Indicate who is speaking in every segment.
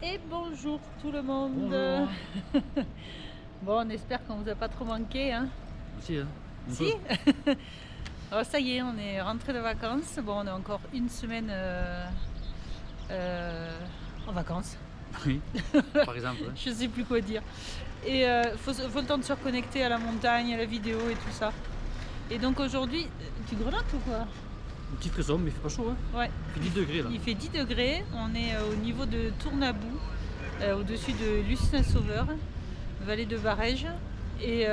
Speaker 1: Et bonjour tout le monde.
Speaker 2: Bonjour.
Speaker 1: Bon, on espère qu'on vous a pas trop manqué, hein.
Speaker 2: Si, hein, un
Speaker 1: Si.
Speaker 2: peu.
Speaker 1: Alors ça y est, on est rentré de vacances. Bon, on a encore une semaine en vacances.
Speaker 2: Oui, par exemple.
Speaker 1: Je sais plus quoi dire. Et faut le temps de se reconnecter à la montagne, à la vidéo et tout ça. Et donc aujourd'hui, tu grelottes ou quoi?
Speaker 2: Un petit frisson, mais il fait pas chaud, hein.
Speaker 1: Ouais.
Speaker 2: Il fait 10 degrés là.
Speaker 1: Il fait 10 degrés. On est au niveau de Tournabou, au-dessus de Lucin-Sauveur, vallée de Barège. Et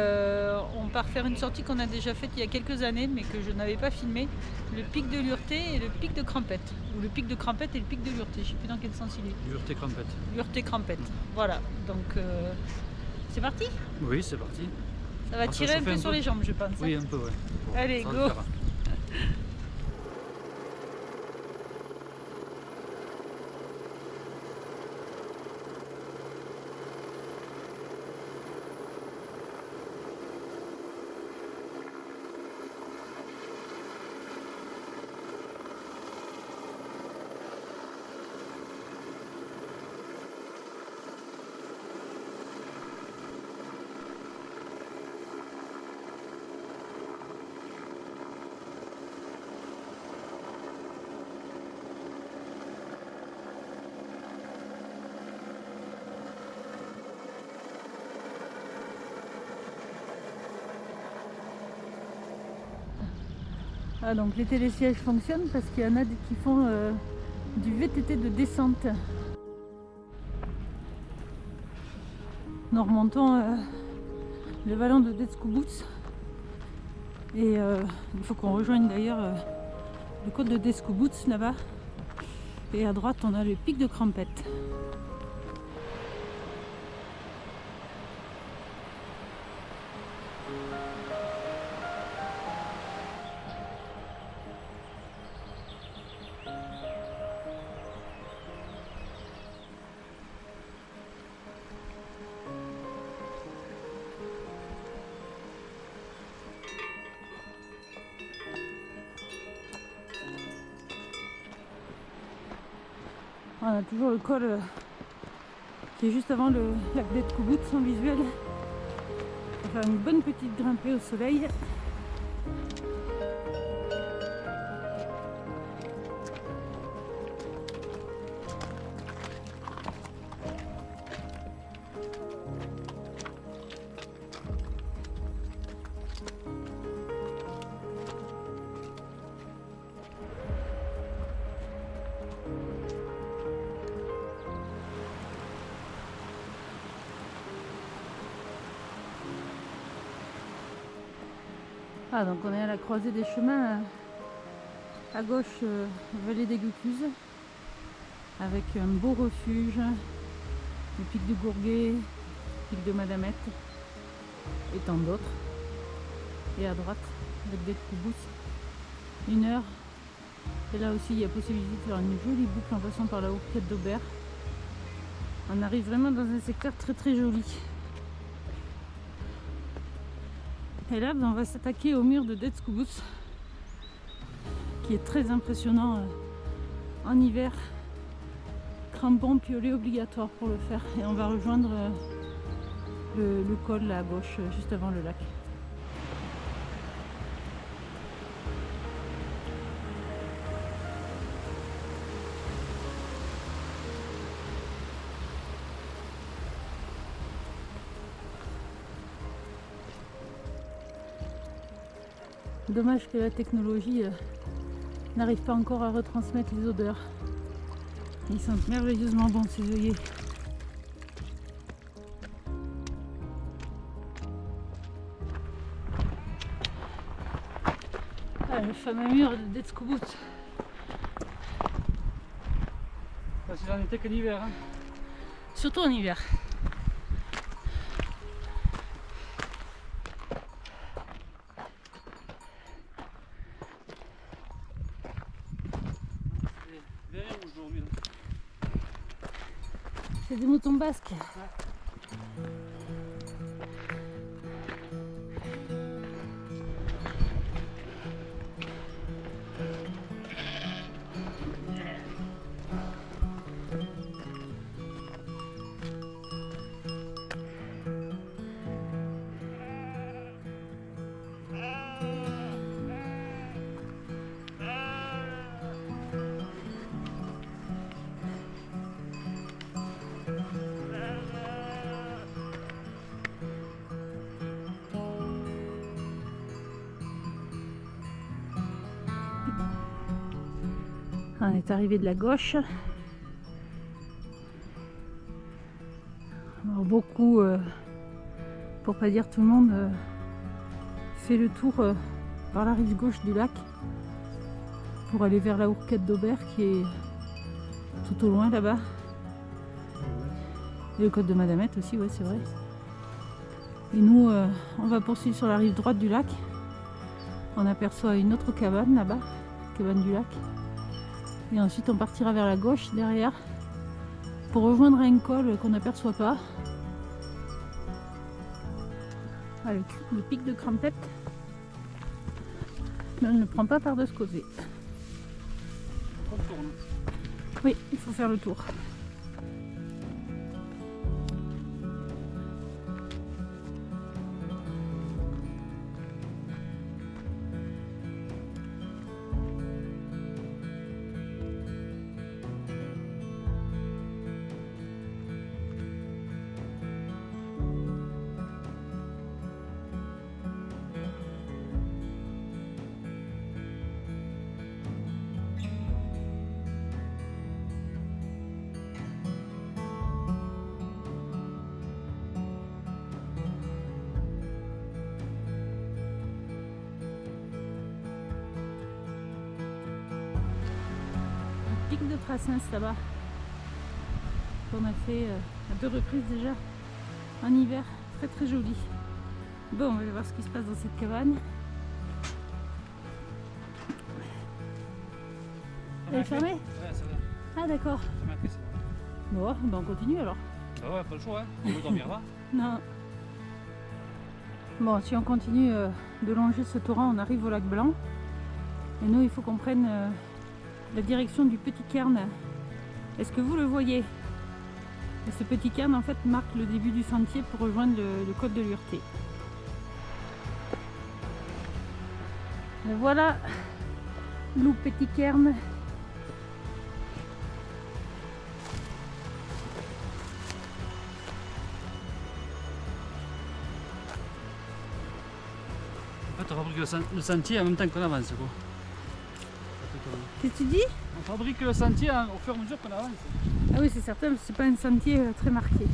Speaker 1: on part faire une sortie qu'on a déjà faite il y a quelques années, mais que je n'avais pas filmé. Le pic de Lurté et le pic de Crampette. Ou le pic de Crampette et le pic de Lurté. Je ne sais plus dans quel sens il est.
Speaker 2: Lurté crampette.
Speaker 1: Lurté-Crampette. Voilà. Donc c'est parti.
Speaker 2: Oui, c'est parti.
Speaker 1: Ça va
Speaker 2: On va se
Speaker 1: tirer un
Speaker 2: chauffer
Speaker 1: peu
Speaker 2: un
Speaker 1: sur
Speaker 2: peu.
Speaker 1: les jambes, je pense.
Speaker 2: Oui, un peu, ouais. Bon,
Speaker 1: Allez,
Speaker 2: ça va
Speaker 1: go.
Speaker 2: le faire.
Speaker 1: Ah, donc les télésièges fonctionnent parce qu'il y en a qui font du VTT de descente. Nous remontons le vallon de Deskubouts et il faut qu'on rejoigne d'ailleurs le col de Deskubouts là-bas. Et à droite on a le pic de Crampette. On a toujours le col qui est juste avant le lac d'Eskubouts en visuel. On va faire une bonne petite grimpée au soleil. Ah, donc on est à la croisée des chemins, à gauche vallée des Gucuzes, avec un beau refuge, le pic du Gourguet, le pic de Madamette et tant d'autres. Et à droite, avec des Koubous, 1 heure. Et là aussi il y a possibilité de faire une jolie boucle en passant par la haute quête d'Aubert. On arrive vraiment dans un secteur très très joli. Et là, on va s'attaquer au mur de Deskubouts, qui est très impressionnant en hiver. Crampons, piolets obligatoire pour le faire. Et on va rejoindre le col là à gauche, juste avant le lac. Dommage que la technologie n'arrive pas encore à retransmettre les odeurs. Ils sentent merveilleusement bons ces œillets. Ah, le fameux mur de Deskubouts.
Speaker 2: Ça, c'est en été que l'hiver, hein.
Speaker 1: Surtout en hiver.
Speaker 2: Vert et rouge aujourd'hui, là.
Speaker 1: C'est des moutons basques. On est arrivé de la gauche. Alors beaucoup, pour pas dire tout le monde, fait le tour par la rive gauche du lac pour aller vers la Hourquette d'Aubert qui est tout au loin là-bas. Et le côte de Madamette aussi, ouais, c'est vrai. Et nous, on va poursuivre sur la rive droite du lac. On aperçoit une autre cabane là-bas, cabane du lac. Et ensuite, on partira vers la gauche derrière pour rejoindre un col qu'on n'aperçoit pas. Ah, le pic de Crampette. Mais on ne le prend pas par de ce côté.
Speaker 2: On tourne.
Speaker 1: Oui, il faut faire le tour. Pic de Trassens là-bas qu'on a fait à 2 reprises déjà en hiver, très très joli. Bon, on va voir ce qui se passe dans cette cabane. Elle est fermée?
Speaker 2: Ouais, ça va.
Speaker 1: Ah d'accord. Bon, ben on continue alors.
Speaker 2: Ah ouais, pas le choix, hein. On veut dormir là.
Speaker 1: Non. Bon, si on continue de longer ce torrent, on arrive au lac Blanc. Et nous, il faut qu'on prenne la direction du Petit Cairn. Est-ce que vous le voyez? Et ce Petit Cairn en fait marque le début du sentier pour rejoindre le col de Lurté. Et voilà, Loup Petit Cairn.
Speaker 2: En fait, on fabrique le sentier en même temps qu'on avance, quoi.
Speaker 1: Qu'est-ce que tu dis?
Speaker 2: On fabrique le sentier au fur et à mesure qu'on avance.
Speaker 1: Ah oui, c'est certain, c'est pas un sentier très marqué.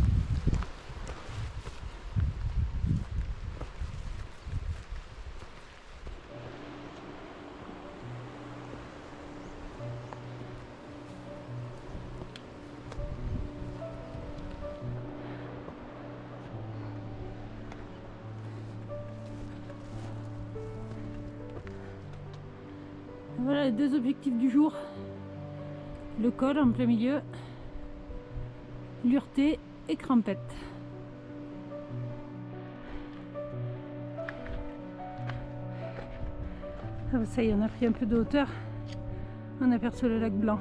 Speaker 1: Voilà les deux objectifs du jour. Le col en plein milieu, Lurté et Crampette. Ah bah ça y est, on a pris un peu de hauteur. On aperçoit le lac Blanc.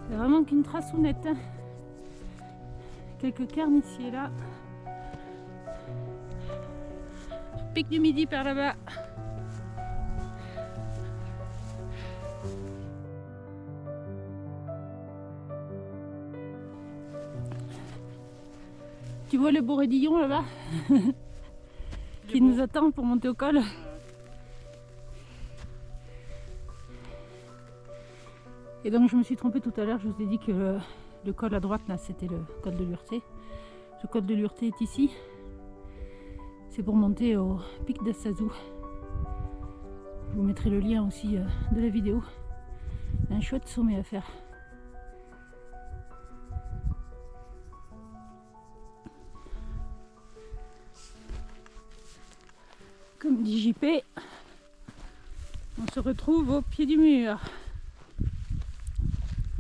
Speaker 1: C'est vraiment qu'une traçonnette. Hein. Quelques cairns ici et là. Pic du Midi par là-bas. Tu vois le beau raidillon là-bas qui nous attend pour monter au col. Et donc je me suis trompée tout à l'heure, je vous ai dit que le col à droite là c'était le col de Lurté. Le col de Lurté est ici. C'est pour monter au pic d'Assazou. Je vous mettrai le lien aussi de la vidéo. Un chouette sommet à faire. Comme dit JP, on se retrouve au pied du mur.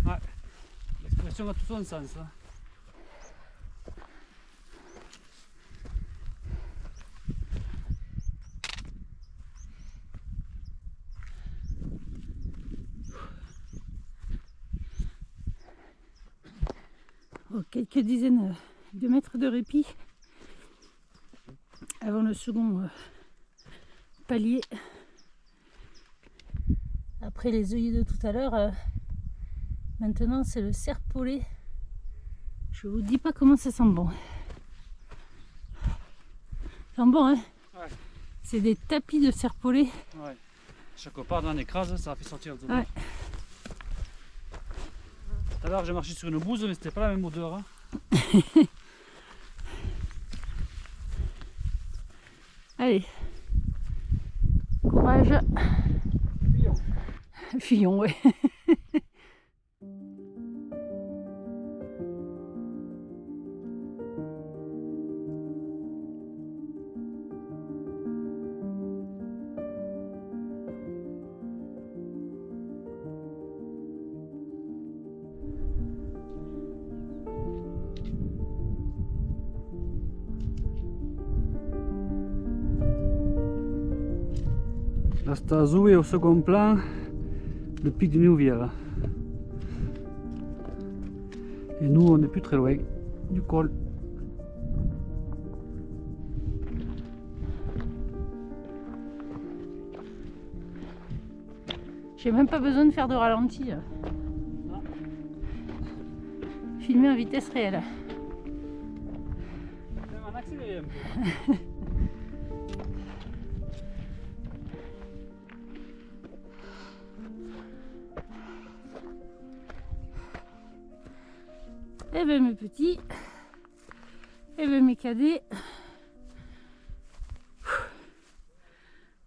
Speaker 2: Ouais, l'expression a tout son sens. Hein.
Speaker 1: Oh, quelques dizaines de mètres de répit avant le second palier. Après les œillets de tout à l'heure, Maintenant, c'est le serpolet. Je vous dis pas comment ça sent bon. Ça sent bon, hein?
Speaker 2: Ouais.
Speaker 1: C'est des tapis de serpolet.
Speaker 2: Ouais. Chaque part on écrase, ça fait sortir le
Speaker 1: Ouais.
Speaker 2: Tout à l'heure j'ai marché sur une bouse mais c'était pas la même odeur. Hein.
Speaker 1: Allez. Courage.
Speaker 2: Fuyons.
Speaker 1: Fuyons, ouais.
Speaker 2: Là c'est Azou et au second plan le pic de Nouvière. Et nous on n'est plus très loin du col.
Speaker 1: J'ai même pas besoin de faire de ralenti. Filmer en vitesse réelle.
Speaker 2: Même en accéléré un peu.
Speaker 1: Eh ben mes petits, eh ben mes cadets.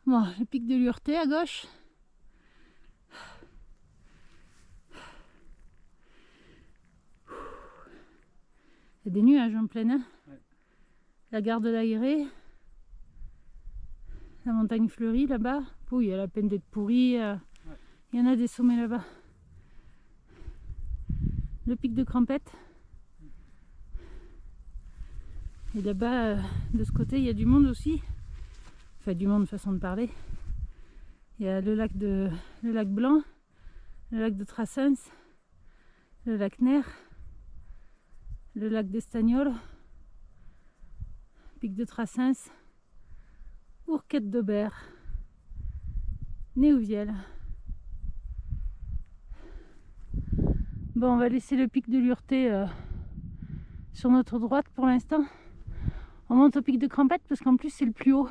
Speaker 1: Bon, le pic de Lurté à gauche. Il y a des nuages en pleine. Hein.
Speaker 2: Ouais.
Speaker 1: La gare de l'Aéré. La montagne fleurie là-bas. Oui, il y a la peine d'être pourrie. Il y en a des sommets là-bas. Le pic de Crampette. Et là-bas, de ce côté, il y a du monde aussi. Enfin, du monde, façon de parler. Il y a le lac Blanc, le lac de Trassens, le lac Ner, le lac d'Estagnol, pic de Trassens, Ourquette d'Aubert, Néouvielle. Bon, on va laisser le pic de Lurté sur notre droite pour l'instant. On monte au pic de Crampette parce qu'en plus c'est le plus haut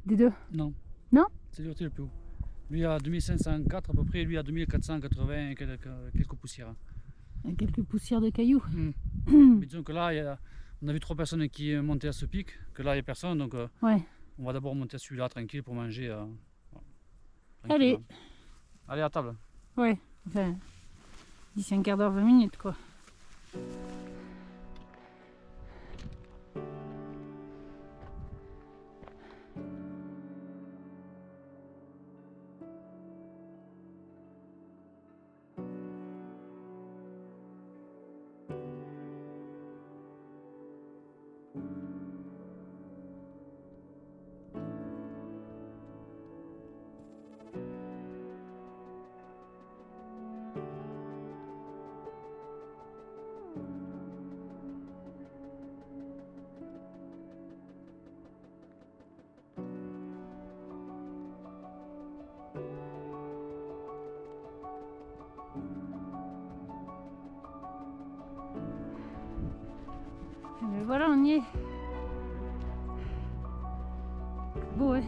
Speaker 1: des deux.
Speaker 2: Non.
Speaker 1: Non?
Speaker 2: C'est Lurté le plus haut. Lui à 2504 à peu près, lui à 2480 et quelques poussières.
Speaker 1: Il y a quelques poussières de cailloux.
Speaker 2: Mais disons que là, on a vu 3 personnes qui montaient à ce pic, que là il n'y a personne, donc
Speaker 1: Ouais.
Speaker 2: on va d'abord monter à celui-là tranquille pour manger.
Speaker 1: Allez.
Speaker 2: Allez à table.
Speaker 1: Ouais. Enfin, d'ici un quart d'heure, 20 minutes quoi. Mais voilà, on y est. Beau, ouais.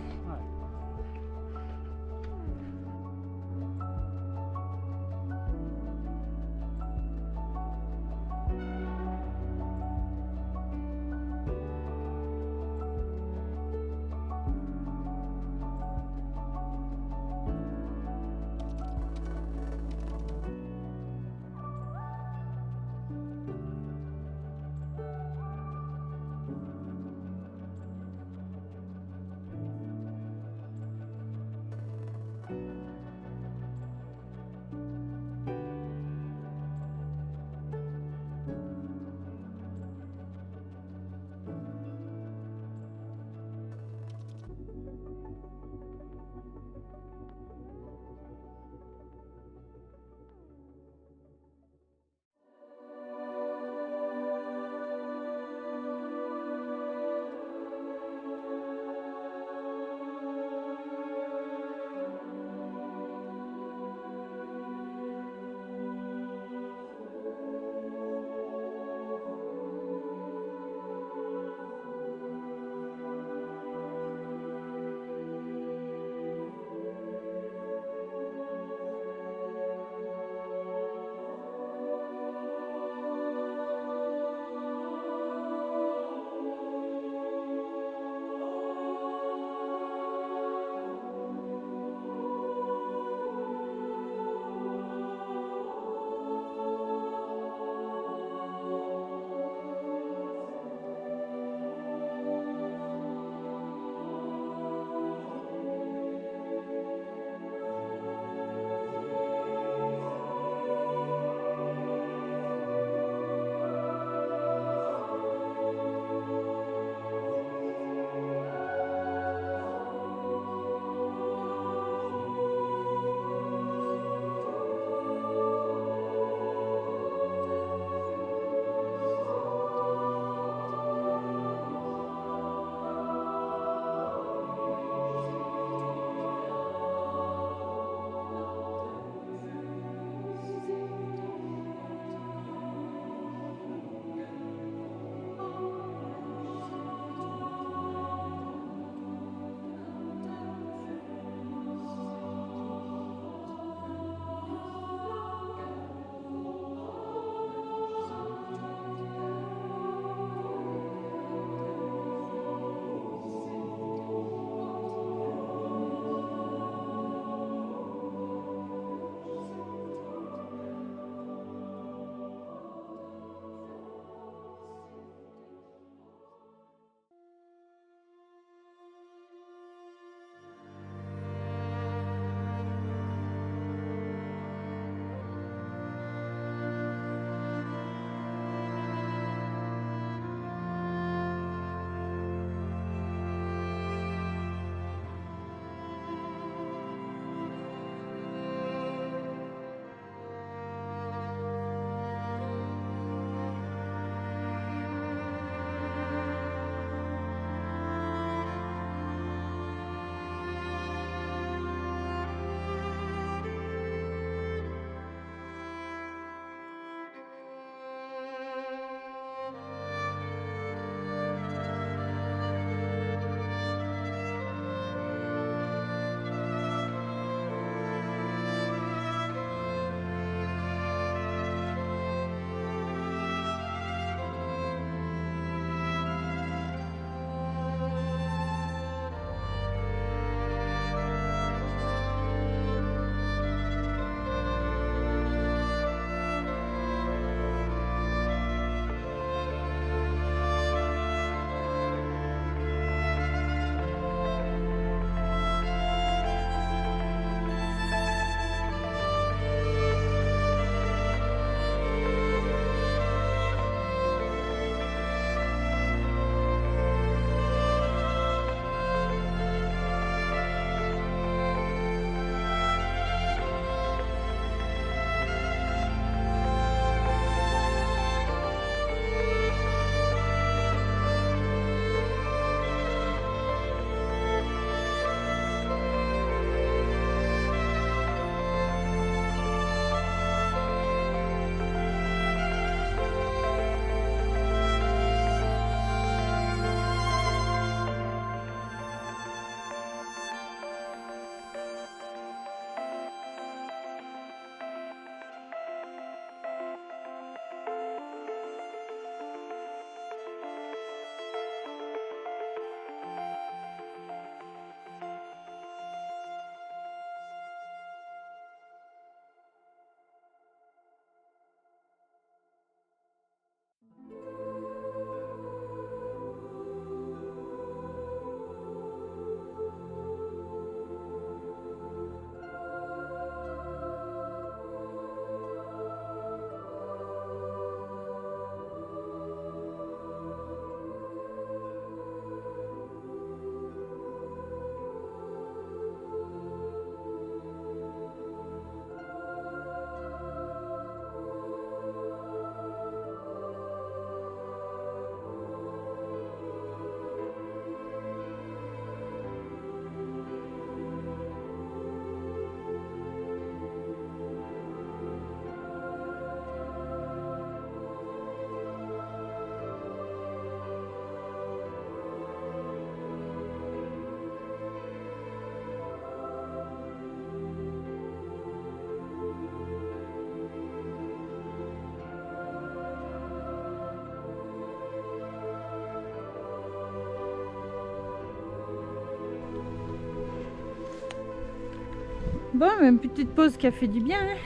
Speaker 1: Bon, mais une petite pause qui a fait du bien. Hein.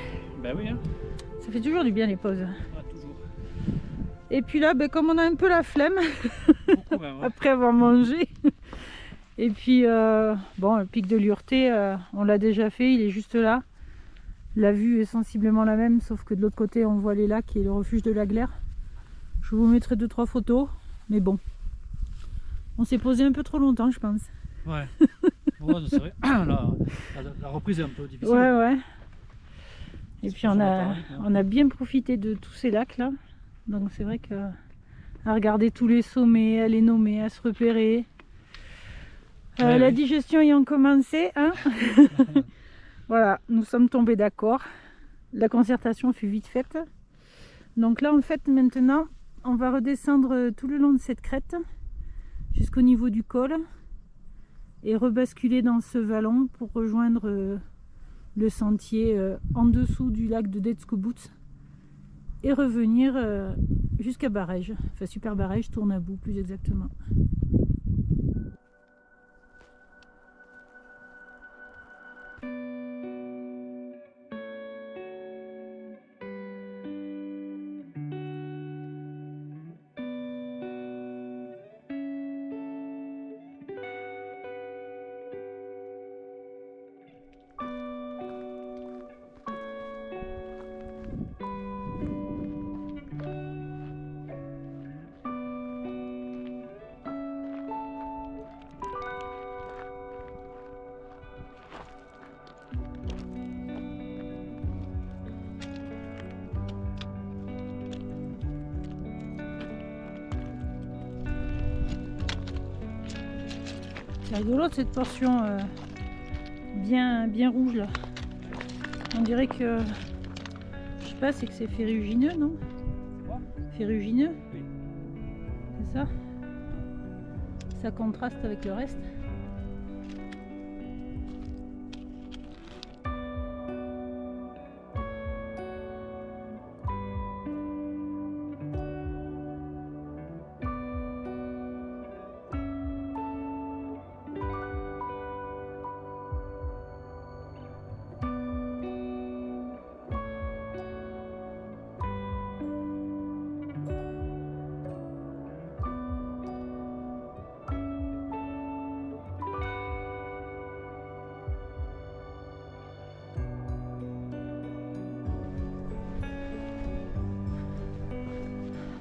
Speaker 2: Ben oui, hein.
Speaker 1: Ça fait toujours du bien les pauses.
Speaker 2: Ah, toujours.
Speaker 1: Et puis là, ben, comme on a un peu la flemme,
Speaker 2: Beaucoup même, ouais.
Speaker 1: après avoir mangé. Et puis, bon, le pic de Lurté, on l'a déjà fait, il est juste là. La vue est sensiblement la même, sauf que de l'autre côté, on voit les lacs et le refuge de la Glaire. Je vous mettrai 2-3 photos, mais bon. On s'est posé un peu trop longtemps, je pense.
Speaker 2: Ouais. Ouais, c'est vrai. La reprise est un peu difficile.
Speaker 1: Ouais, ouais. Et
Speaker 2: C'est
Speaker 1: puis
Speaker 2: pas
Speaker 1: on
Speaker 2: sur le
Speaker 1: a,
Speaker 2: parallèle, hein.
Speaker 1: on a bien profité de tous ces lacs là. Donc c'est vrai que à regarder tous les sommets, à les nommer, à se repérer.
Speaker 2: Ouais,
Speaker 1: La
Speaker 2: oui.
Speaker 1: digestion ayant commencé, hein. Voilà, nous sommes tombés d'accord. La concertation fut vite faite. Donc là en fait maintenant on va redescendre tout le long de cette crête jusqu'au niveau du col et rebasculer dans ce vallon pour rejoindre le sentier en dessous du lac de Detskobout et revenir jusqu'à Barège, enfin Super Barège, Tournabou plus exactement. C'est rigolo cette portion bien rouge là. On dirait que, je sais pas, c'est que c'est ferrugineux, non?
Speaker 2: Quoi?
Speaker 1: Ferrugineux?
Speaker 2: Oui.
Speaker 1: C'est ça? Ça contraste avec le reste.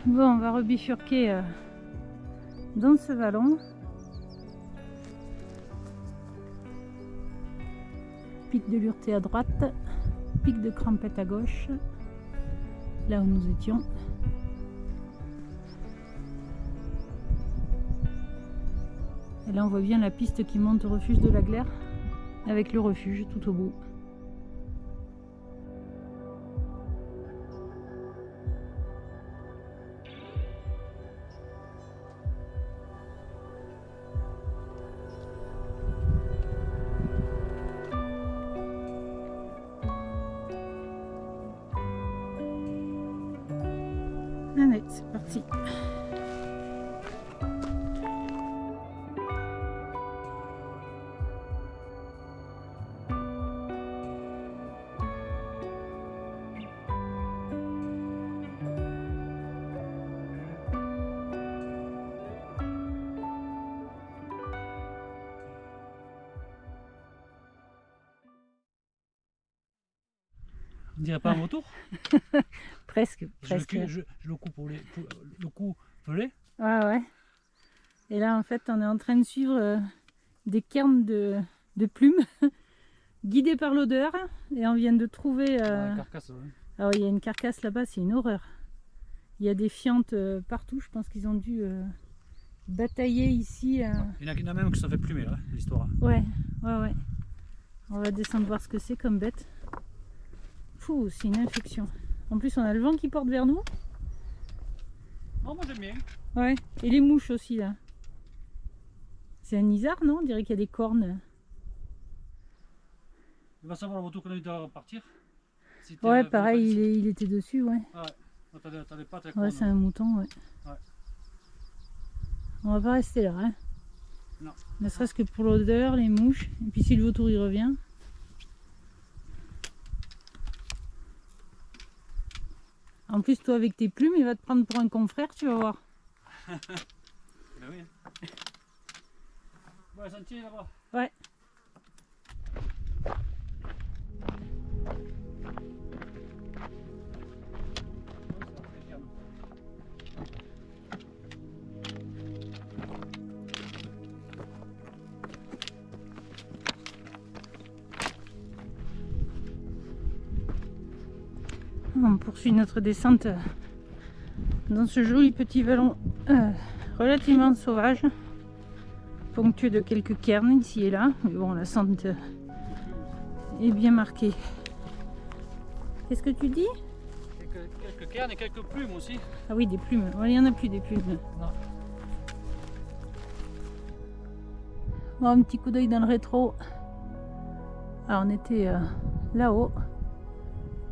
Speaker 1: Bon, on va rebifurquer dans ce vallon. Pic de Lurté à droite, pic de Crampette à gauche, là où nous étions. Et là on voit bien la piste qui monte au refuge de la Glaire, avec le refuge tout au bout. Allez, c'est parti.
Speaker 2: On dirait pas un vautour?
Speaker 1: Presque,
Speaker 2: Je
Speaker 1: presque.
Speaker 2: le coupe pour le coup pelé.
Speaker 1: Ouais, ouais. Et là, en fait, on est en train de suivre des cairns de plumes, guidés par l'odeur. Et on vient de trouver...
Speaker 2: La carcasse, ouais.
Speaker 1: Alors, il y a une carcasse là-bas, c'est une horreur. Il y a des fientes partout. Je pense qu'ils ont dû batailler ici.
Speaker 2: Il y en a même qui sont fait plumer, là, l'histoire.
Speaker 1: Ouais, ouais, ouais. On va descendre voir ce que c'est comme bête. Fou, c'est une infection. En plus, on a le vent qui porte vers nous.
Speaker 2: Oh, moi j'aime bien.
Speaker 1: Ouais, et les mouches aussi là. C'est un isard, non? On dirait qu'il y a des cornes.
Speaker 2: Il va savoir le vautour qu'on a eu à partir. Si
Speaker 1: Ouais, pareil, il était dessus, ouais.
Speaker 2: Ah ouais. T'as les pattes avec
Speaker 1: Ouais, c'est un mouton, ouais.
Speaker 2: Ouais.
Speaker 1: On va pas rester là, hein.
Speaker 2: Non.
Speaker 1: Ne serait-ce que pour l'odeur, les mouches. Et puis si le vautour il revient. En plus, toi avec tes plumes, il va te prendre pour un confrère, tu vas voir.
Speaker 2: Ben oui. Bon, le sentier là-bas.
Speaker 1: Ouais. On poursuit notre descente dans ce joli petit vallon relativement sauvage, ponctué de quelques cairns ici et là, mais bon, la sente est bien marquée. Qu'est-ce que tu dis?
Speaker 2: Quelques cairns et quelques plumes aussi.
Speaker 1: Ah oui, des plumes. Ouais, il n'y en a plus des plumes.
Speaker 2: Non.
Speaker 1: Bon, un petit coup d'œil dans le rétro. Alors on était là-haut.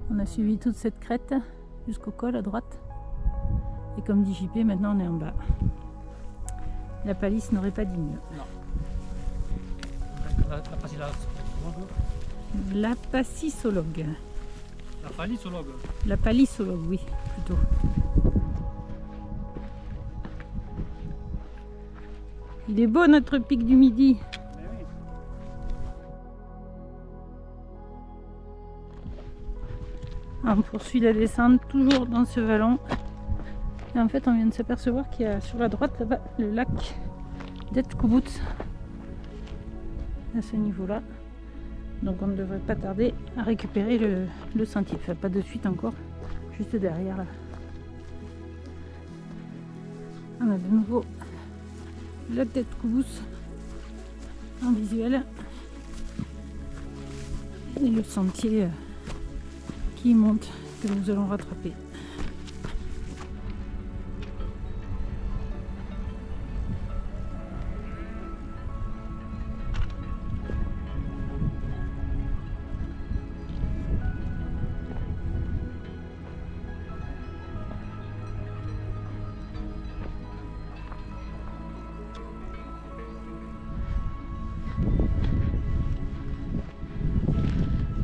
Speaker 1: On a suivi toute cette crête jusqu'au col à droite. Et comme dit JP, maintenant on est en bas. La palisse n'aurait pas dit mieux.
Speaker 2: Non.
Speaker 1: La passissologue.
Speaker 2: La palissologue.
Speaker 1: La palissologue, oui, plutôt. Il est beau notre pic du Midi.
Speaker 2: Mais oui.
Speaker 1: On poursuit la descente toujours dans ce vallon. Et en fait, on vient de s'apercevoir qu'il y a sur la droite là-bas le lac d'Etkubuz à ce niveau-là. Donc on ne devrait pas tarder à récupérer le sentier. Enfin, pas de suite encore, juste derrière là. On a de nouveau le lac d'Etkubuz en visuel. Et le sentier qui monte que nous allons rattraper.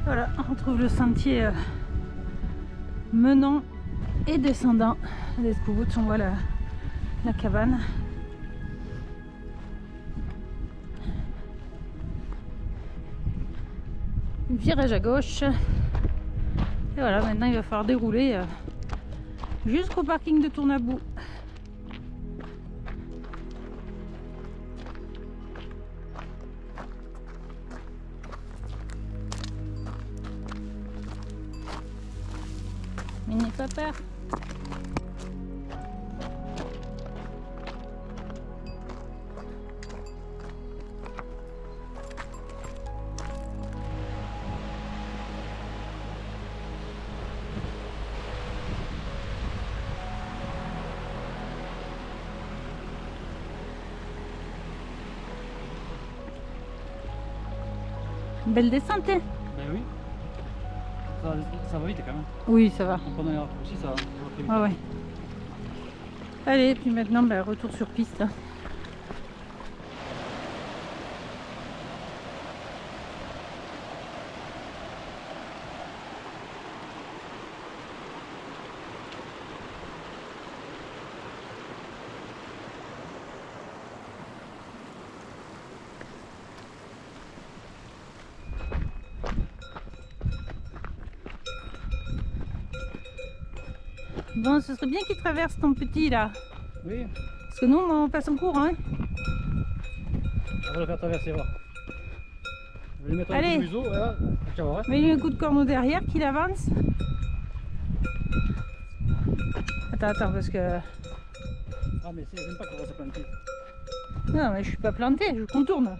Speaker 1: Voilà, on retrouve le sentier menant et descendant d'Etkubuz. On voit la cabane. Virage à gauche. Et voilà, maintenant il va falloir dérouler jusqu'au parking de Tournabou. Mais n'aie pas peur. Belle descente, hein?
Speaker 2: Ben oui. Ça va vite quand même.
Speaker 1: Oui, ça va.
Speaker 2: En prenant les raccourcis, ça va très vite.
Speaker 1: Ah ouais. Allez, puis maintenant, bah, retour sur piste. Hein. Bon, ce serait bien qu'il traverse ton petit là.
Speaker 2: Oui,
Speaker 1: Parce que nous, on passe en cours, hein.
Speaker 2: on va le faire traverser, va. Je vais lui mettre un
Speaker 1: Allez.
Speaker 2: coup de museau, voilà. Tu vas voir.
Speaker 1: Mets-lui un coup de corneau derrière, qu'il avance. Attends, parce que...
Speaker 2: Ah, mais j'aime pas qu'on va se planter.
Speaker 1: Non, mais je suis pas plantée, je contourne.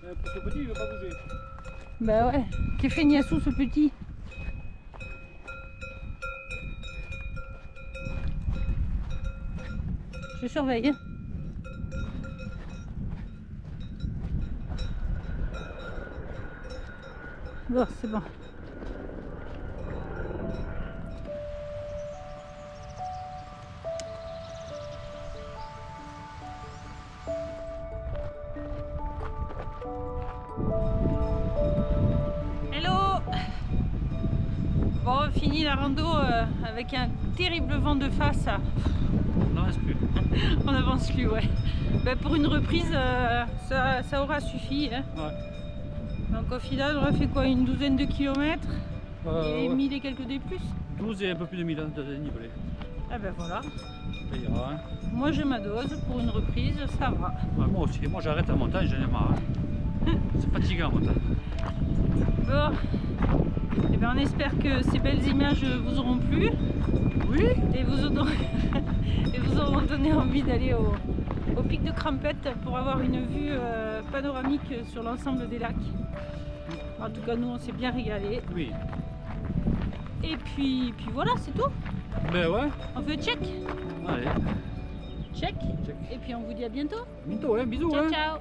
Speaker 2: Parce que le petit, il veut pas bouger.
Speaker 1: Bah ouais, qu'est feignassou ce petit. Je surveille. Hein. Bon, c'est bon. Hello. Bon, on finit fini la rando avec un terrible vent de face.
Speaker 2: On n'en reste plus.
Speaker 1: On n'avance plus, ouais. Ben, pour une reprise, ça aura suffi. Hein.
Speaker 2: Ouais.
Speaker 1: Donc au final, on a fait quoi, une douzaine de kilomètres et
Speaker 2: Ouais.
Speaker 1: 1000 et quelques de plus.
Speaker 2: 12 et un peu plus de 1000 de dénivelé.
Speaker 1: Ah ben voilà.
Speaker 2: Ça ira, hein.
Speaker 1: Moi j'ai ma dose pour une reprise, ça va.
Speaker 2: Ouais, moi aussi, moi j'arrête la montagne, j'en ai marre. Hein. C'est fatigant la montagne.
Speaker 1: Bon. Et ben on espère que ces belles images vous auront plu.
Speaker 2: Oui.
Speaker 1: Et vous auront donné envie d'aller au pic de Crampette pour avoir une vue panoramique sur l'ensemble des lacs. En tout cas, nous, on s'est bien régalé.
Speaker 2: Oui.
Speaker 1: Et puis voilà, c'est tout.
Speaker 2: Ben ouais.
Speaker 1: On fait check.
Speaker 2: Allez.
Speaker 1: Check.
Speaker 2: Check.
Speaker 1: Et puis on vous dit à bientôt.
Speaker 2: Bientôt, hein, bisous.
Speaker 1: Ciao,
Speaker 2: Hein.
Speaker 1: ciao.